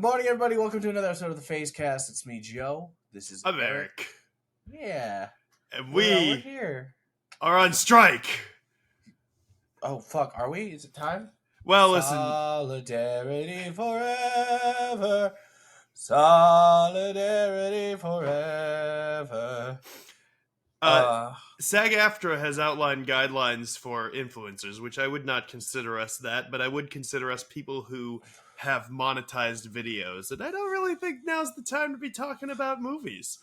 morning, everybody. Welcome to another episode of the PhazeCast. It's me, Joe. This is I'm Eric. Yeah. And we're we here. are on strike. Oh, fuck. Are we? Is it time? Well, listen. Solidarity forever. Solidarity forever. SAG-AFTRA has outlined guidelines for influencers, which I would not consider us that, but I would consider us people who have monetized videos. And I don't really think now's the time to be talking about movies.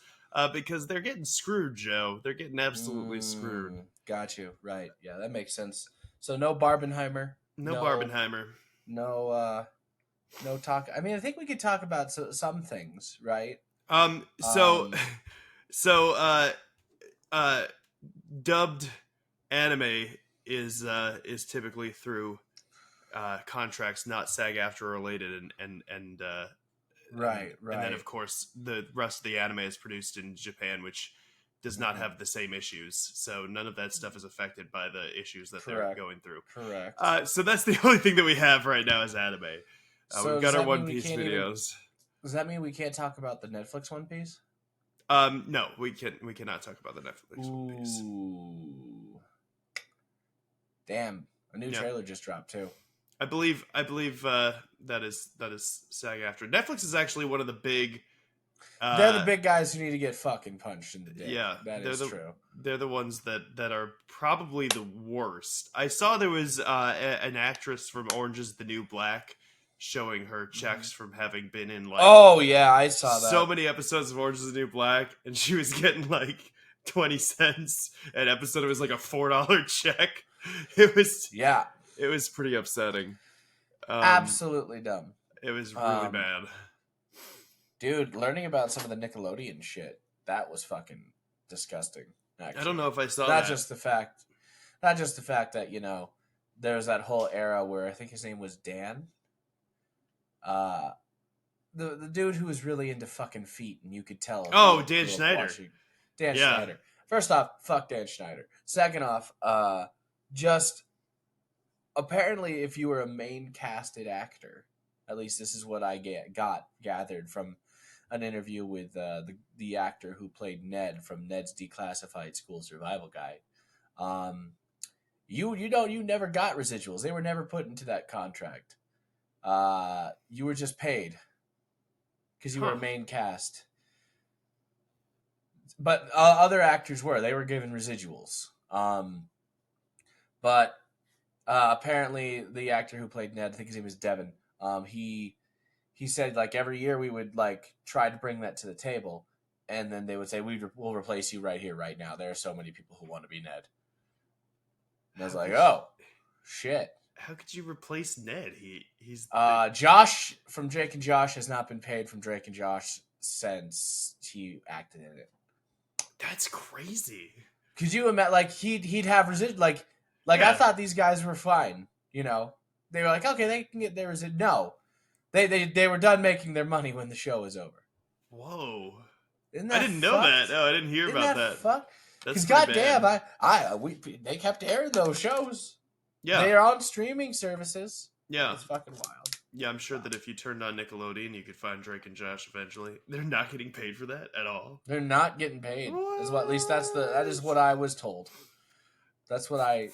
Because they're getting screwed, Joe. They're getting absolutely screwed. Got you. Right. Yeah, that makes sense. So no Barbenheimer. No Barbenheimer. No talk. I mean, I think we could talk about some things, right? Dubbed anime is typically through contracts not SAG-AFTRA related, and right. And then of course the rest of the anime is produced in Japan, which does not have the same issues. So none of that stuff is affected by the issues that they're going through. Correct. So that's the only thing that we have right now is anime. So we've got our One Piece videos. Does that mean we can't talk about the Netflix One Piece? No, we cannot talk about the Netflix One Piece. Damn, a new trailer just dropped too. I believe that is SAG-AFTRA. Netflix is actually one of the big. They're the big guys who need to get fucking punched in the dick. Yeah, that is true. They're the ones that are probably the worst. I saw there was an actress from Orange Is the New Black showing her checks from having been in like. Oh yeah, I saw that. So many episodes of Orange Is the New Black, and she was getting like 20 cents an episode. It was like a $4 check. It was pretty upsetting. Absolutely dumb. It was really bad. Dude, learning about some of the Nickelodeon shit, that was fucking disgusting. Actually. I don't know if I saw that. Not just the fact that, there's that whole era where I think his name was Dan. The dude who was really into fucking feet, and you could tell. Oh, Dan Schneider. Schneider. First off, fuck Dan Schneider. Second off, just apparently if you were a main casted actor, at least this is what I gathered from an interview with the actor who played Ned from Ned's Declassified School Survival Guide. You never got residuals. They were never put into that contract. You were just paid because you were a main cast. But other actors they were given residuals. But apparently the actor who played Ned, I think his name was Devin, he said like every year we would like try to bring that to the table, and then they would say we'll replace you right here, right now. There are so many people who want to be Ned. And I was like, oh shit. How could you replace Ned? He's Josh from Drake and Josh has not been paid from Drake and Josh since he acted in it. That's crazy. Could you imagine? Like he'd have residual. Like I thought these guys were fine. They were like, okay, they can get their residual. No, they were done making their money when the show was over. Whoa! Isn't that I didn't know that. No, I didn't hear about that. Fuck. Because goddamn, they kept airing those shows. Yeah, they are on streaming services. Yeah, it's fucking wild. Yeah, I'm sure that if you turned on Nickelodeon, you could find Drake and Josh eventually. They're not getting paid for that at all. They're not getting paid. At least that is what I was told. That's the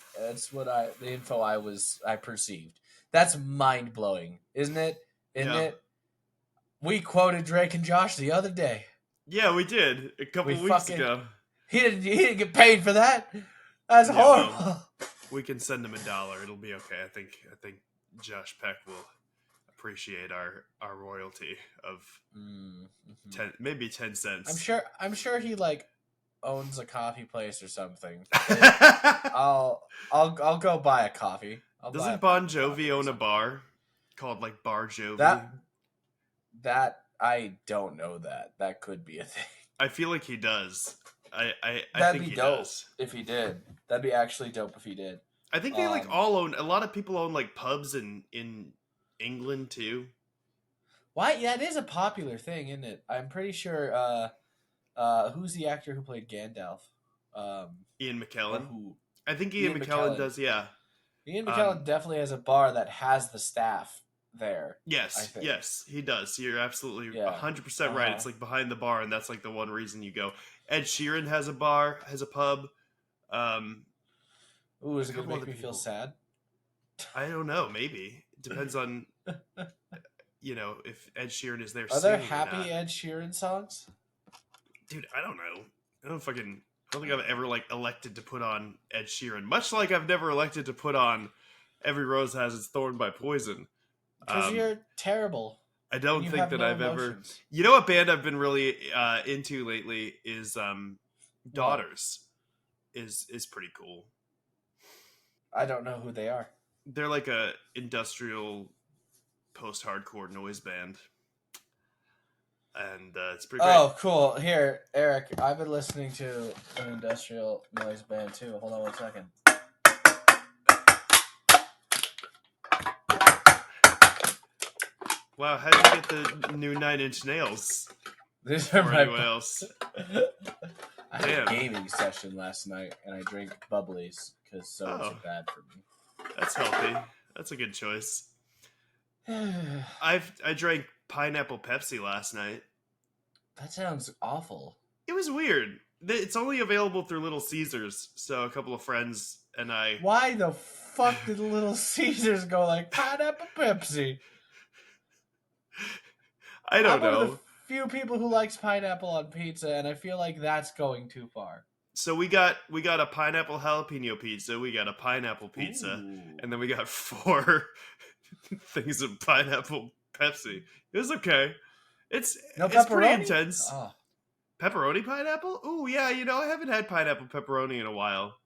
info I perceived. That's mind blowing, isn't it? Isn't it? We quoted Drake and Josh the other day. Yeah, we did a couple weeks ago. He didn't get paid for that. That's horrible. Well, we can send him $1. It'll be okay. I think Josh Peck will appreciate our royalty of 10 cents. I'm sure he like owns a coffee place or something. I'll go buy a coffee. Doesn't Bon Jovi own a bar called like Bar Jovi? That I don't know that. That could be a thing. I feel like he does. I That'd think be he dope does. If he did. That'd be actually dope if he did. I think they all own. A lot of people own like pubs in England too. Why? Yeah, it is a popular thing, isn't it? I'm pretty sure. Who's the actor who played Gandalf? Ian McKellen. I think Ian McKellen does. Yeah. Ian McKellen definitely has a bar that has the staff there. I Yes, think. yes, he does. You're absolutely Yeah. 100% right. Uh-huh. It's like behind the bar, and that's like the one reason you go. Ed Sheeran has a bar, has a pub. Ooh, A is it gonna couple make other me feel people. sad? I don't know. Maybe it depends on if Ed Sheeran is there Are there singing or happy not. Ed Sheeran songs? Dude, I don't know. I don't think I've ever like elected to put on Ed Sheeran. Much like I've never elected to put on "Every Rose Has Its Thorn" by Poison. Because you're terrible I and don't you think have that no I've ever. emotions. You know what band I've been really into lately is What? Daughters. Is pretty cool. I don't know who they are. They're like a industrial post-hardcore noise band, and it's pretty great. Oh, cool. Here, Eric, I've been listening to an industrial noise band too. Hold on 1 second. Wow, how did you get the new Nine Inch Nails? These are Or my. anyone else? I had Damn. a gaming session last night, and I drank bubblies because sodas Oh. are bad for me. That's healthy. That's a good choice. I drank pineapple Pepsi last night. That sounds awful. It was weird. It's only available through Little Caesars, so a couple of friends and I. Why the fuck did Little Caesars go like pineapple Pepsi? I don't I'm one of know. the few people who likes pineapple on pizza, and I feel like that's going too far. So we got a pineapple jalapeno pizza, we got a pineapple pizza, Ooh. and then we got 4 things of pineapple Pepsi. It was okay. It's No it's pretty pepperoni? intense. Oh. Pepperoni pineapple? Ooh, yeah, I haven't had pineapple pepperoni in a while.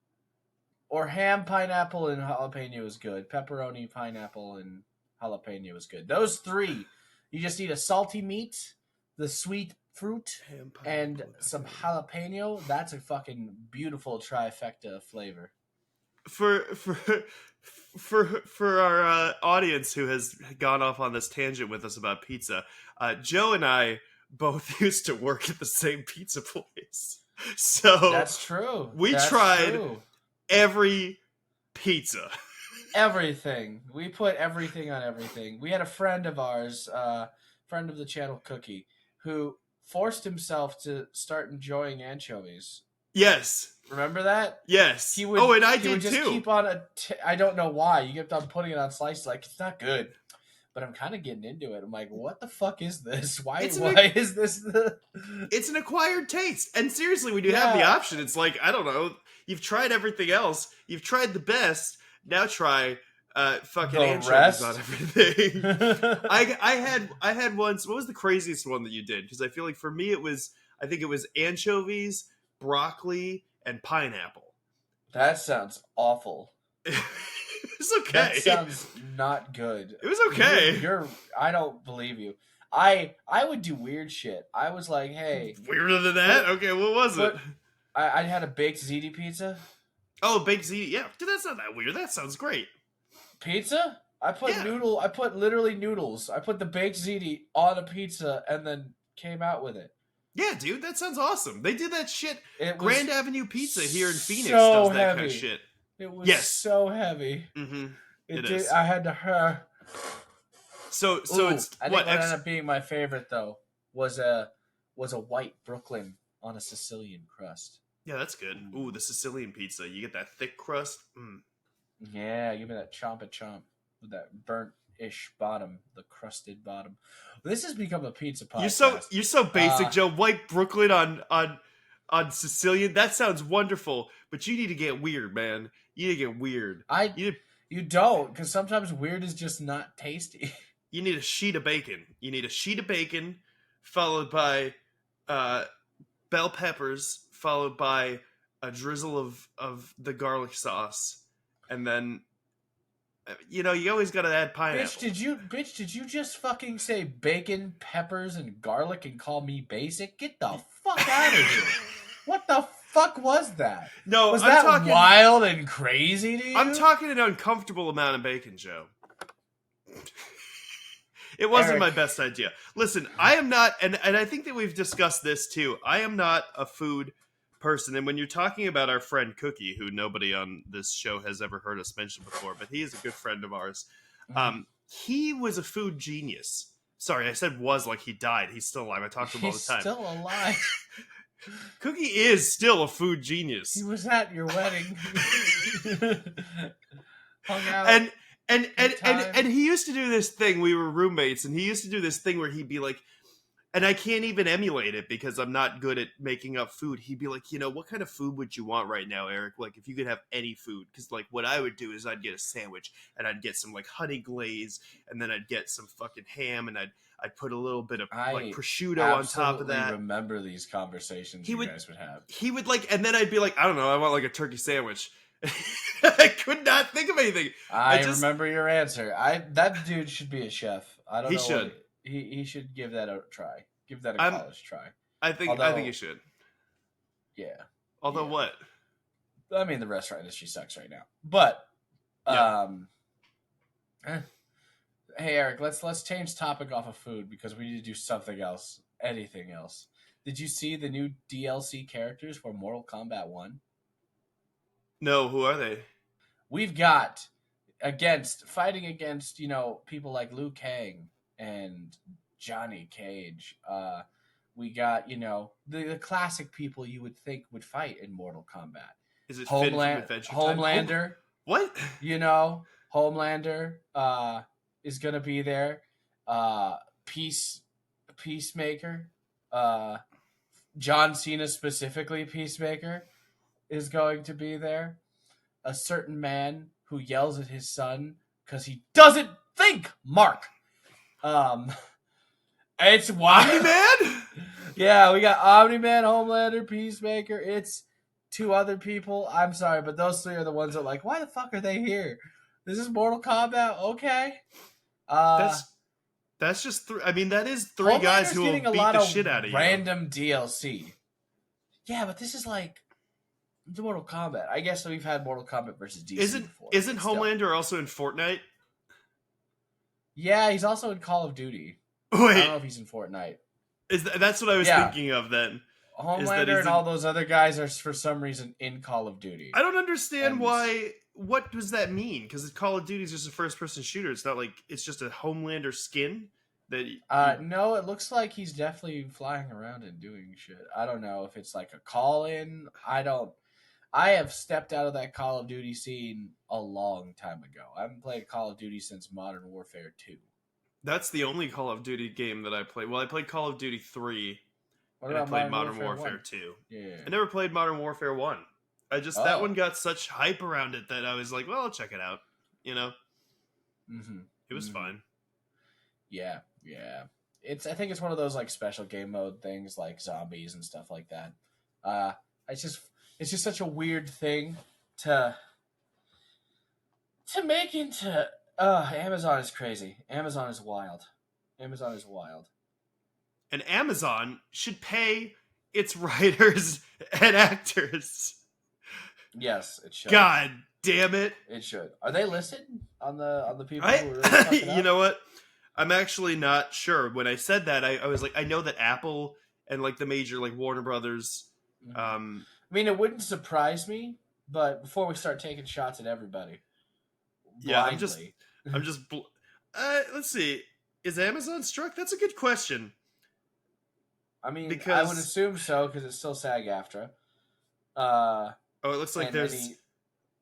Or ham, pineapple, and jalapeno is good. Pepperoni, pineapple, and jalapeno is good. Those 3. You just need a salty meat, the sweet fruit, Ham, and pineapple, some pepperoni. jalapeno. That's a fucking beautiful trifecta of flavor. For our audience who has gone off on this tangent with us about pizza, Joe and I both used to work at the same pizza place, so That's true. we That's tried true. every pizza. Everything. We put everything on everything. We had a friend of ours, friend of the channel Cookie, who forced himself to start enjoying anchovies. Yes, Remember that? yes. He would. And I He would did just too. keep on I don't know why. You kept on putting it on slices. Like it's not good, but I'm kind of getting into it. I'm like, what the fuck is this? Why? Why is this the? It's an acquired taste. And seriously, when you have the Yeah. option, it's like, I don't know, you've tried everything else. You've tried the best. Now try fucking The anchovies rest? on everything. I had once, what was the craziest one that you did? Because I feel like for me I think it was anchovies, broccoli, and pineapple. That sounds awful. It was okay. That sounds not good. It was okay. You're I don't believe you. I would do weird shit. I was like, hey, Weirder than that? Okay, what was it? I had a baked ziti pizza. Oh, baked ziti. Yeah, dude, that's not that weird. That sounds great. Pizza? I put Yeah. I put literally noodles. I put the baked ziti on a pizza and then came out with it. Yeah, dude, that sounds awesome. They did that shit. It was Grand Avenue Pizza here in Phoenix so does that kind of heavy. shit. It was Yes. so heavy. Mm-hmm. It did. is. I had to. So Ooh, it's I what? think what ended up being my favorite though was a white Brooklyn on a Sicilian crust. Yeah, that's good. Ooh, the Sicilian pizza. You get that thick crust. Mm. Yeah, give me that chomp with that burnt-ish bottom, the crusted bottom. This has become a pizza podcast. You're so basic, Joe. White Brooklyn on Sicilian. That sounds wonderful, but you need to get weird, man. You need to get weird. You don't, because sometimes weird is just not tasty. You need a sheet of bacon. You need a sheet of bacon, followed by bell peppers, followed by a drizzle of the garlic sauce, and then you always got to add pineapple. Bitch, did you just fucking say bacon, peppers, and garlic and call me basic? Get the fuck out of here. What the fuck was that? No, was that wild and crazy to you? I'm talking an uncomfortable amount of bacon, Joe. It wasn't Eric. my best idea. Listen, I am not, and I think that we've discussed this too. I am not a food person, and when you're talking about our friend Cookie, who nobody on this show has ever heard us mention before, but he is a good friend of ours. He was a food genius. Sorry, I said was like he died. He's still alive. I talk to him all the He's time. still alive. Cookie is still a food He genius. was at your wedding. Hung out. And he used to do this thing. We were roommates, and he used to do this thing where he'd be like, and I can't even emulate it because I'm not good at making up food. He'd be like, what kind of food would you want right now, Eric? Like, if you could have any food. Because, like, what I would do is I'd get a sandwich, and I'd get some, like, honey glaze, and then I'd get some fucking ham, and I'd put a little bit of, like, prosciutto on top of that. I remember these conversations you guys would have. He would, like, and then I'd be like, I don't know, I want, like, a turkey sandwich. I could not think of anything. I remember your answer. That dude should be a chef. I don't know. He should. He should give that a try. Give that a college try. I think he should. Yeah. Although what? I mean, the restaurant industry sucks right now. But hey Eric, let's change topic off of food because we need to do something else. Anything else? Did you see the new DLC characters for Mortal Kombat 1? No, who are they? We've got fighting against, people like Liu Kang and Johnny Cage. We got, the classic people you would think would fight in Mortal Kombat. Is it Homelander? What? Homelander is gonna be there. Peacemaker. John Cena specifically, Peacemaker, is going to be there. A certain man who yells at his son because he doesn't think, Mark. It's wild. Omni-Man? Yeah, we got Omni-Man, Homelander, Peacemaker. It's 2 other people. I'm sorry, but those 3 are the ones that like, why the fuck are they here? This is Mortal Kombat, okay. That's just 3. I mean, that is 3 guys who will beat the shit out of you. Random DLC. Yeah, but this is like the Mortal Kombat. I guess we've had Mortal Kombat versus DC before. Isn't Homelander also in Fortnite? Yeah, he's also in Call of Duty. Wait, I don't know if he's in Fortnite. That's what I was thinking of then. Homelander and all those other guys are for some reason in Call of Duty. I don't understand why. What does that mean? Because Call of Duty is just a first-person shooter. It's not like it's just a Homelander skin. No, it looks like he's definitely flying around and doing shit. I don't know if it's like a call-in. I have stepped out of that Call of Duty scene a long time ago. I haven't played Call of Duty since Modern Warfare 2. That's the only Call of Duty game that I played. Well, I played Call of Duty 3. What and about I played Modern Warfare 2. Yeah. I never played Modern Warfare 1. That one got such hype around it that I was like, well, I'll check it out. Mm-hmm. It was fun. Yeah. I think it's one of those like special game mode things like zombies and stuff like that. It's just such a weird thing to make into. Amazon is crazy. Amazon is wild. And Amazon should pay its writers and actors. Yes, it should. God damn it! It should. Are they listed on the people who are really fucking up? You know what? I'm actually not sure. When I said that, I was like, I know that Apple and like the major like Warner Brothers. I mean, it wouldn't surprise me, but before we start taking shots at everybody, blindly. I'm just. Let's see. Is Amazon struck? That's a good question. I mean, I would assume so because it's still SAG-AFTRA. It looks like there's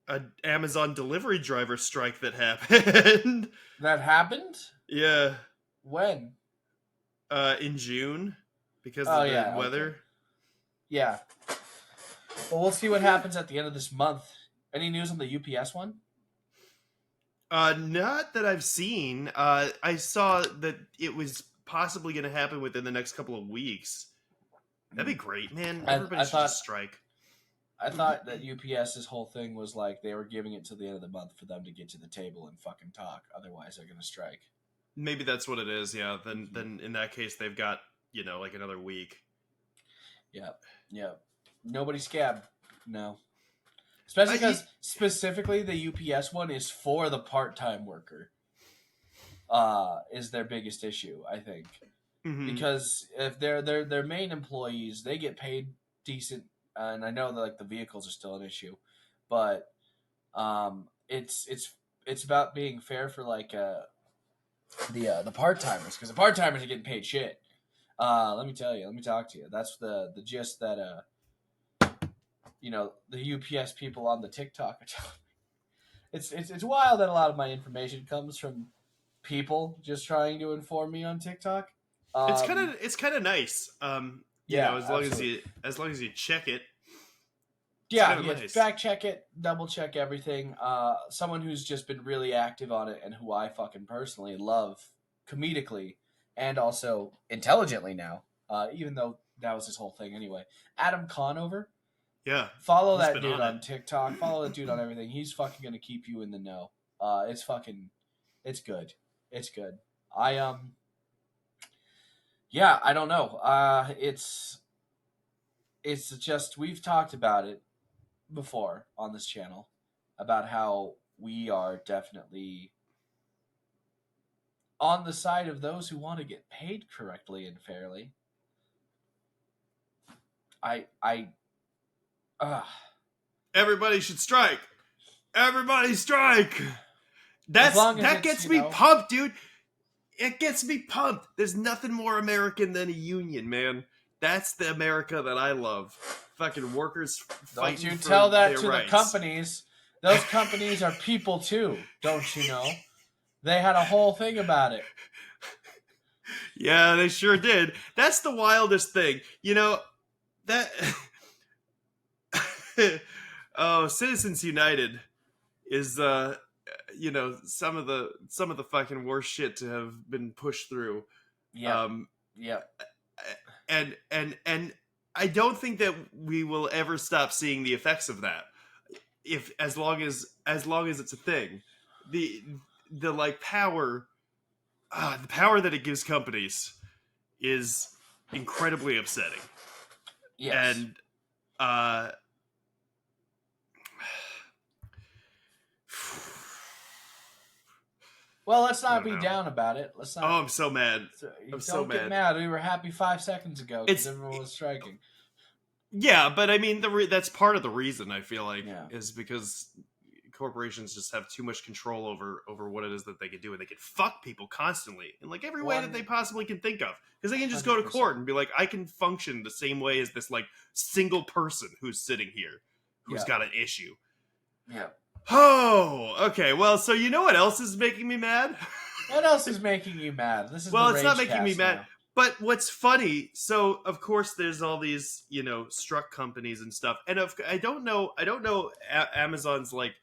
an Amazon delivery driver strike that happened. That happened? Yeah. When? In June, because of the weather. Okay. Yeah. Well, we'll see what happens at the end of this month. Any news on the UPS one? Not that I've seen. I saw that it was possibly going to happen within the next couple of weeks. That'd be great, man. Everybody should just strike. I thought that UPS's whole thing was like they were giving it to the end of the month for them to get to the table and fucking talk. Otherwise, they're going to strike. Maybe that's what it is. Yeah. Then in that case, they've got like another week. Yeah. Nobody Scab. No. Especially because specifically the UPS one is for the part-time worker. Is their biggest issue, I think. Mm-hmm. Because if they're their main employees, they get paid decent, and I know that like the vehicles are still an issue, but it's it's about being fair for like the part timers, because the part timers are getting paid shit. Let me talk to you. That's the gist that the UPS people on the TikTok are telling me. It's wild that a lot of my information comes from people just trying to inform me on TikTok. It's kind of nice. Yeah, as long as you check it, it's yeah, kind of yeah. nice. Fact check it, double check everything. Someone who's just been really active on it and who I fucking personally love comedically and also intelligently now. Even though that was his whole thing anyway. Adam Conover. Yeah, Follow he's that been dude on it. TikTok. Follow that dude on everything. He's fucking gonna keep you in the know. It's good. It's good. Yeah, I don't know. It's just we've talked about it before on this channel about how we are definitely on the side of those who want to get paid correctly and fairly. Everybody should strike. Everybody strike. That gets me pumped, dude. It gets me pumped. There's nothing more American than a union, man. That's the America that I love. Fucking workers fighting for their rights. Don't you tell that to the companies. Those companies are people too, don't you know? They had a whole thing about it. Yeah, they sure did. That's the wildest thing. That Citizens United is some of the fucking worst shit to have been pushed through. Yeah. And I don't think that we will ever stop seeing the effects of that. As long as it's a thing. The like power the power that it gives companies is incredibly upsetting. Yes. And well, let's not be down about it. Let's not. Oh, I'm so mad. Don't get mad. We were happy 5 seconds ago because everyone was striking. Yeah, but I mean, that's part of the reason, I feel like, is because corporations just have too much control over what it is that they can do, and they can fuck people constantly in like every way that they possibly can think of, because they can just 100%. Go to court and be like, I can function the same way as this like single person who's sitting here who's got an issue. Yeah. Oh, okay. Well, so you know what else is making me mad? What else is making you mad? This is it's not making me mad. Now. But what's funny, so of course there's all these, struck companies and stuff, and I don't know Amazon's like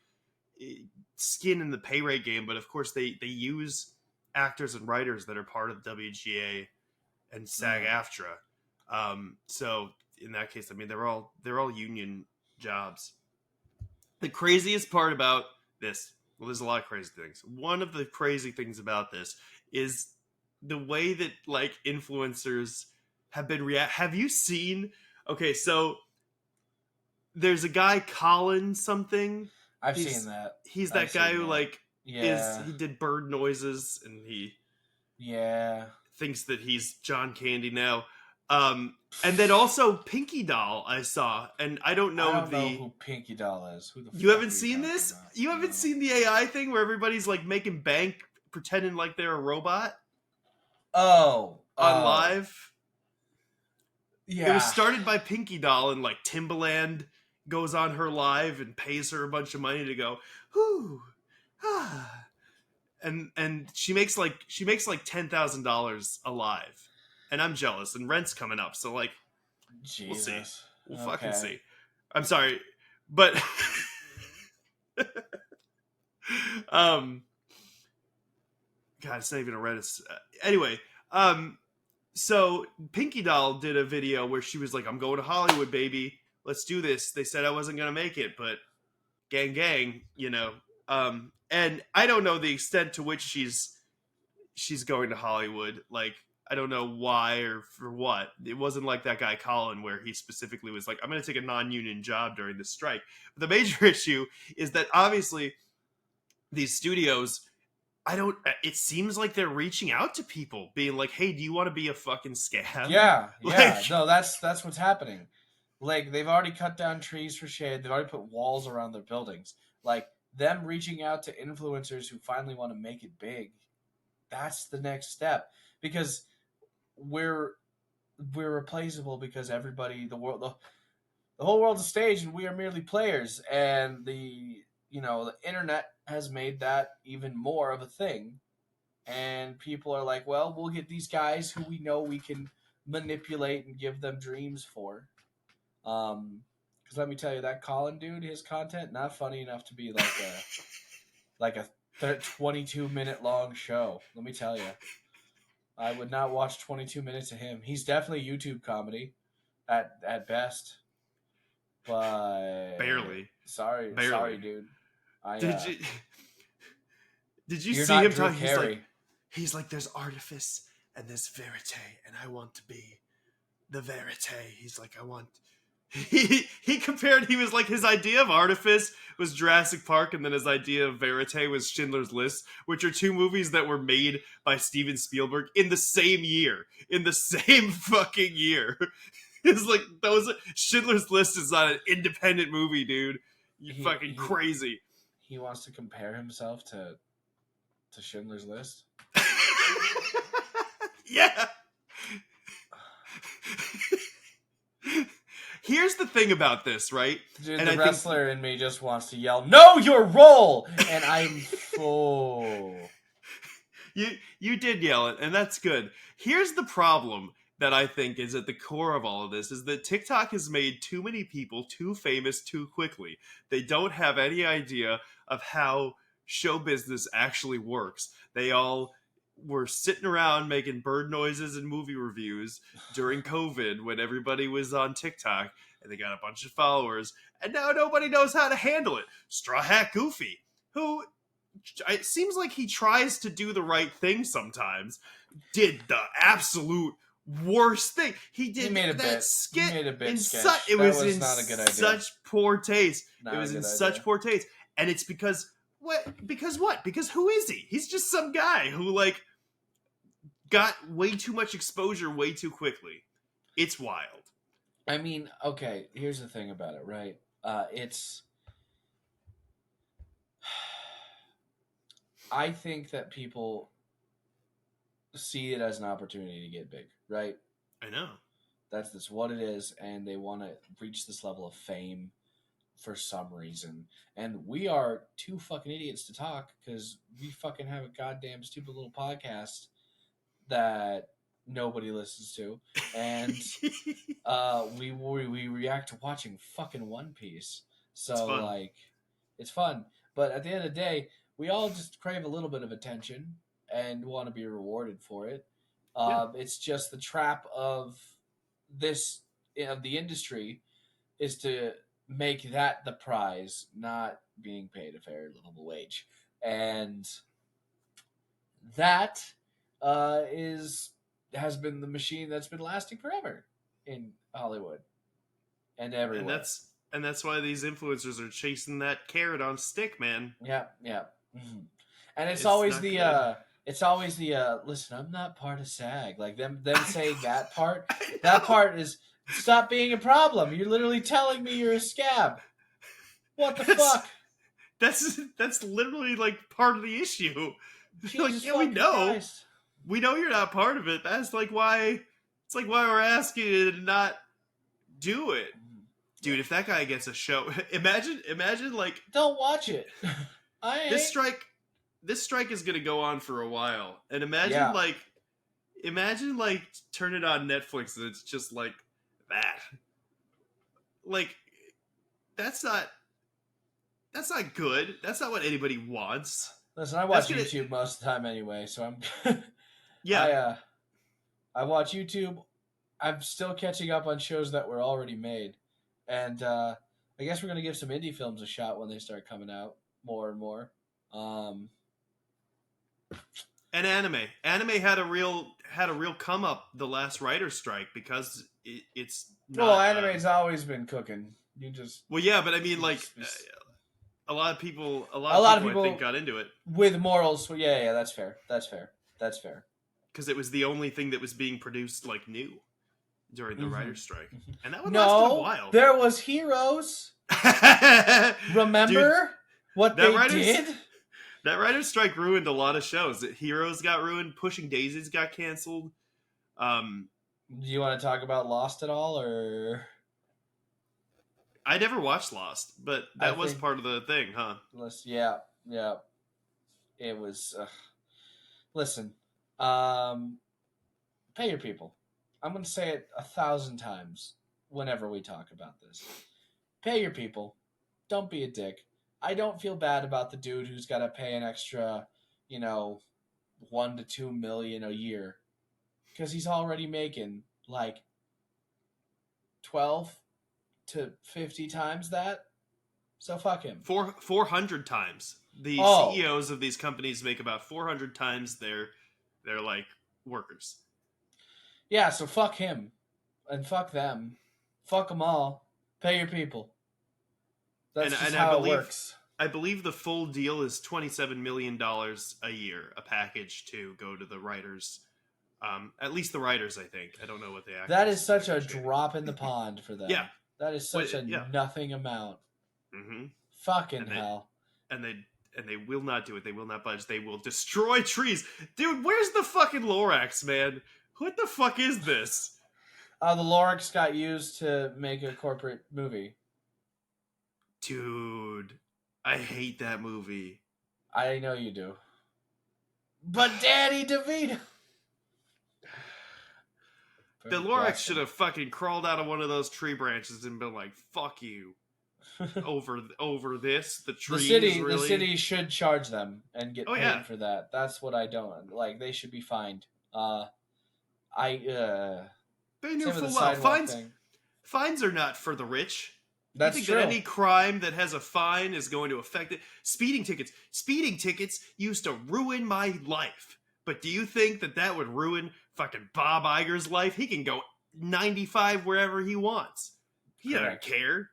skin in the pay rate game, but of course they use actors and writers that are part of WGA and SAG-AFTRA. So in that case, I mean they're all union jobs. The craziest part about this, well, there's a lot of crazy things. One of the crazy things about this is the way that like influencers have been have you seen? Okay, so there's a guy, Colin something. I've seen that. He's that guy who like he did bird noises, and he thinks that he's John Candy now. And then also Pinky Doll I saw, and I don't know who Pinky Doll is. Who the you haven't seen this? About? You haven't seen the AI thing where everybody's like making bank pretending like they're a robot? On live? Yeah. It was started by Pinky Doll, and like Timbaland goes on her live and pays her a bunch of money to go, whoo, ah. And she makes like $10,000 a live. And I'm jealous, and rent's coming up, so like Jesus. We'll see. We'll fucking see. I'm sorry, but God, it's not even a Reddit. Anyway, so Pinky Doll did a video where she was like, "I'm going to Hollywood, baby. Let's do this." They said I wasn't gonna make it, but gang, and I don't know the extent to which she's going to Hollywood. Like, I don't know why or for what. It wasn't like that guy Colin, where he specifically was like, I'm going to take a non-union job during this strike. But the major issue is that obviously these studios, it seems like they're reaching out to people, being like, hey, do you want to be a fucking scab? Yeah. No, that's what's happening. Like, they've already cut down trees for shade. They've already put walls around their buildings. Like, them reaching out to influencers who finally want to make it big, that's the next step. Because we're replaceable because everybody, the whole world's a stage and we are merely players, and the internet has made that even more of a thing, and people are like, well, we'll get these guys who we know we can manipulate and give them dreams for. Because let me tell you, that Colin dude, his content not funny enough to be like a 22-minute long show. Let me tell you, I would not watch 22 minutes of him. He's definitely YouTube comedy at best, but Barely. Sorry, dude. Did you you're see not him Drew talking? Carey. He's like, there's artifice and there's verite, and I want to be the verite. He's like, I want. He compared. He was like, his idea of artifice was Jurassic Park, and then his idea of verite was Schindler's List, which are two movies that were made by Steven Spielberg in the same year, in the same fucking year. It's like Schindler's List is not an independent movie, dude. You fucking crazy. He wants to compare himself to Schindler's List. Yeah. Here's the thing about this, right? Dude, and the wrestler in me just wants to yell, "Know your role!" And I'm full. You did yell it, and that's good. Here's the problem that I think is at the core of all of this, is that TikTok has made too many people too famous too quickly. They don't have any idea of how show business actually works. They all were sitting around making bird noises and movie reviews during COVID when everybody was on TikTok, and they got a bunch of followers, and now nobody knows how to handle it. Straw Hat Goofy, who it seems like he tries to do the right thing sometimes, did the absolute worst thing. He made that skit. He made a bit sketch. It was in not a good idea. Such poor taste. It was in such poor taste, and it's because what? Because what? Because who is he? He's just some guy who like got way too much exposure way too quickly. It's wild. I mean, okay, here's the thing about it, right? I think that people see it as an opportunity to get big, right? I know. That's what it is, and they want to reach this level of fame for some reason. And we are too fucking idiots to talk because we fucking have a goddamn stupid little podcast that nobody listens to, and we react to watching fucking One Piece. So like, it's fun. But at the end of the day, we all just crave a little bit of attention and want to be rewarded for it. It's just the trap of the industry is to make that the prize, not being paid a fair livable wage, and that has been the machine that's been lasting forever in Hollywood and everywhere. And that's why these influencers are chasing that carrot on stick, man. Yeah. Mm-hmm. And it's always the listen, I'm not part of SAG. Like them saying that part. That part is stop being a problem. You're literally telling me you're a scab. What the fuck? That's literally like part of the issue. Like, yeah, we know. Christ. We know you're not part of it. That's like why it's like why we're asking you to not do it. Dude, if that guy gets a show, imagine like don't watch it. This strike is gonna go on for a while. And imagine turn it on Netflix and it's just like that. Like that's not good. That's not what anybody wants. Listen, I watch YouTube most of the time anyway, so I'm yeah. I watch YouTube. I'm still catching up on shows that were already made. And I guess we're gonna give some indie films a shot when they start coming out more and more. And anime had a real come up the last writer's strike because it's not, anime's always been cooking. Yeah, but I mean like a lot of people I think got into it with morals. Well, yeah, that's fair. Because it was the only thing that was being produced like new during the writer's strike, and that would last a while. There was Heroes. Remember? What That they writers- did? That writer's strike ruined a lot of shows. Heroes got ruined. Pushing Daisies got canceled. Do you want to talk about Lost at all, or? I never watched Lost, but that was think- part of the thing, huh? Yeah. It was. Listen, pay your people. I'm going to say it 1,000 times whenever we talk about this. Pay your people. Don't be a dick. I don't feel bad about the dude who's got to pay an extra, $1 to $2 million a year, because he's already making like 12 to 50 times that. So fuck him. 400 times. The Oh. CEOs of these companies make about 400 times their like workers. Yeah, so fuck him and fuck them. Fuck them all. Pay your people. That's just how it works. I believe the full deal is $27 million a year, a package to go to the writers. At least the writers, I think. I don't know what the actors. That is such a drop in the pond for them. Yeah. That is such nothing amount. Mm-hmm. Fucking hell. And they will not do it. They will not budge. They will destroy trees. Dude, where's the fucking Lorax, man? What the fuck is this? The Lorax got used to make a corporate movie. Dude, I hate that movie. I know you do. But Danny DeVito. The Lorax should have fucking crawled out of one of those tree branches and been like, fuck you. over this. The trees, the city should charge them and get paid for that. That's what I don't like. They should be fined. They knew full well. Fines are not for the rich. That's you think true. that any crime that has a fine is going to affect it? Speeding tickets used to ruin my life. But do you think that would ruin fucking Bob Iger's life? He can go 95 wherever he wants. He doesn't care.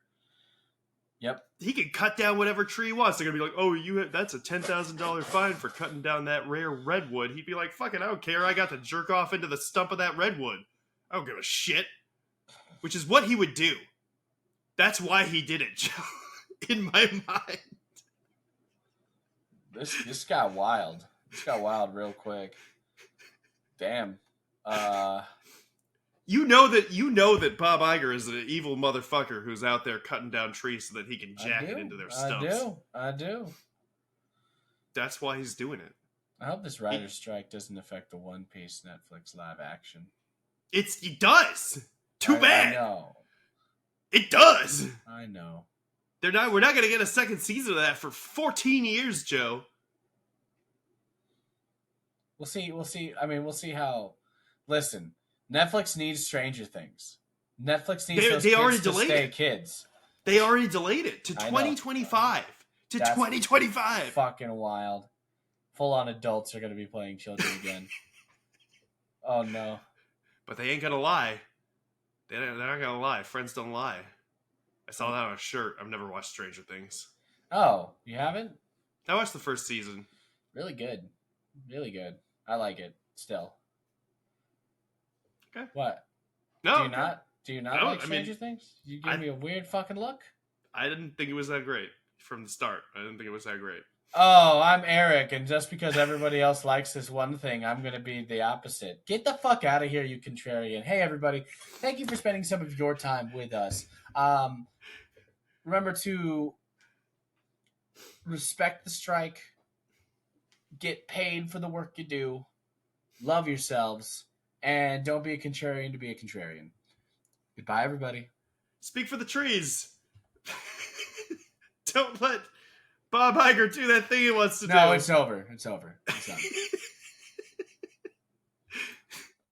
Yep. He can cut down whatever tree he wants. They're gonna be like, "Oh, that's a $10,000 fine for cutting down that rare redwood." He'd be like, "Fucking, I don't care. I got to jerk off into the stump of that redwood. I don't give a shit." Which is what he would do. That's why he did it, Joe. In my mind. This got wild. This got wild real quick. Damn. You know that Bob Iger is an evil motherfucker who's out there cutting down trees so that he can jack it into their stumps. I do. That's why he's doing it. I hope this writer's strike doesn't affect the One Piece Netflix live action. It does. Too bad. I know. It does. I know. We're not going to get a second season of that for 14 years, Joe. We'll see. I mean, we'll see how. Listen, Netflix needs Stranger Things. Netflix needs those kids to stay kids. They already delayed it to 2025. To 2025. Fucking wild. Full-on adults are going to be playing children again. Oh, no. But they ain't going to lie. They're not going to lie. Friends don't lie. I saw that on a shirt. I've never watched Stranger Things. Oh, you haven't? I watched the first season. Really good. Really good. I like it still. Okay. What? No. Do you not like Stranger Things? You give me a weird fucking look? I didn't think it was that great from the start. I didn't think it was that great. Oh, I'm Eric, and just because everybody else likes this one thing, I'm going to be the opposite. Get the fuck out of here, you contrarian. Hey, everybody. Thank you for spending some of your time with us. Remember to respect the strike. Get paid for the work you do. Love yourselves. And don't be a contrarian to be a contrarian. Goodbye, everybody. Speak for the trees. Don't let Bob Iger do that thing he wants to do. No, it's over. It's over. It's done.